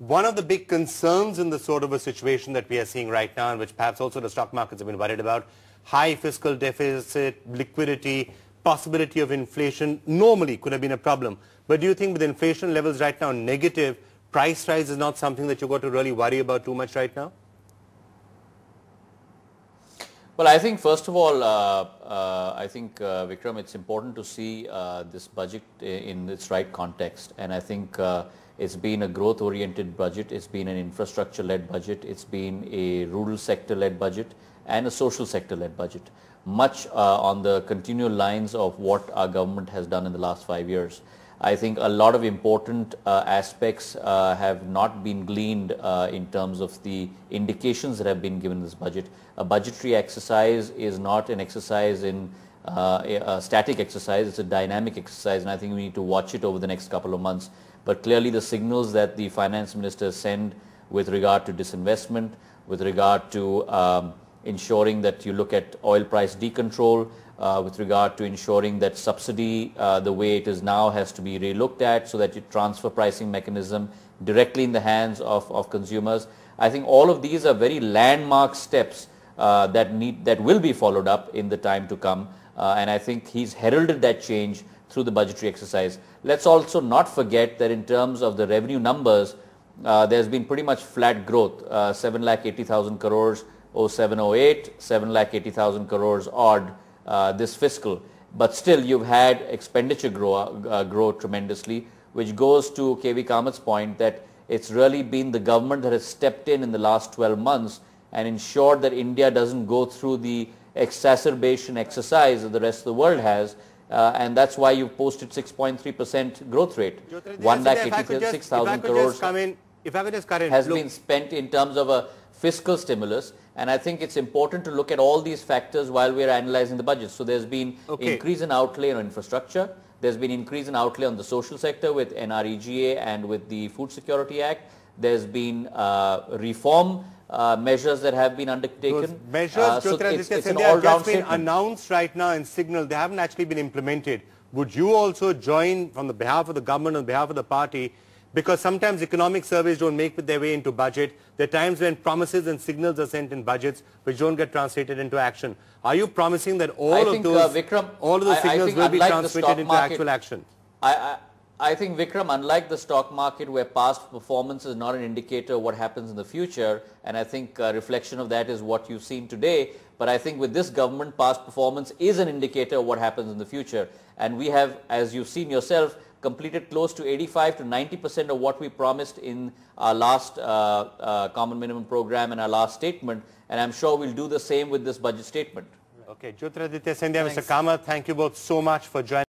One of the big concerns in the sort of a situation that we are seeing right now, and which perhaps also the stock markets have been worried about, high fiscal deficit, liquidity, possibility of inflation, normally could have been a problem. But do you think with inflation levels right now negative, price rise is not something that you've got to really worry about too much right now? Well, I think first of all, Vikram, it's important to see this budget in its right context, and I think it's been a growth-oriented budget, it's been an infrastructure-led budget, it's been a rural sector-led budget and a social sector-led budget, much on the continual lines of what our government has done in the last 5 years. I think a lot of important aspects have not been gleaned in terms of the indications that have been given in this budget. A budgetary exercise is not an exercise in a static exercise, it's a dynamic exercise, and I think we need to watch it over the next couple of months. But clearly the signals that the finance minister send with regard to disinvestment, with regard to ensuring that you look at oil price decontrol, with regard to ensuring that subsidy, the way it is now, has to be relooked at so that you transfer pricing mechanism directly in the hands of consumers. I think all of these are very landmark steps that will be followed up in the time to come, and I think he's heralded that change through the budgetary exercise. Let's also not forget that in terms of the revenue numbers, there's been pretty much flat growth, 7,80,000 crores 0708, 7,80,000 crores odd this fiscal, but still you've had expenditure grow tremendously, which goes to KV Kamat's point that it's really been the government that has stepped in the last 12 months and ensured that India doesn't go through the exacerbation exercise that the rest of the world has, and that's why you've posted 6.3% growth rate. 1,86,000 crores has been spent in terms of a fiscal stimulus, and I think it's important to look at all these factors while we're analyzing the budget. So there's been increase in outlay on infrastructure, there's been increase in outlay on the social sector with NREGA and with the Food Security Act, there's been reform measures that have been undertaken. Those measures, so it's an all-round all-round just been announced right now and signaled, they haven't actually been implemented. Would you also join from the behalf of the government, on behalf of the party, because sometimes economic surveys don't make their way into budget. There are times when promises and signals are sent in budgets which don't get translated into action. Are you promising that all of those signals will be translated into actual action? I think, Vikram, unlike the stock market where past performance is not an indicator of what happens in the future, and I think a reflection of that is what you've seen today, but I think with this government, past performance is an indicator of what happens in the future. And we have, as you've seen yourself, completed close to 85 to 90% of what we promised in our last common minimum program and our last statement, and I'm sure we'll do the same with this budget statement. Okay, Jyotiraditya Scindia, Mr. Kamath, thank you both so much for joining.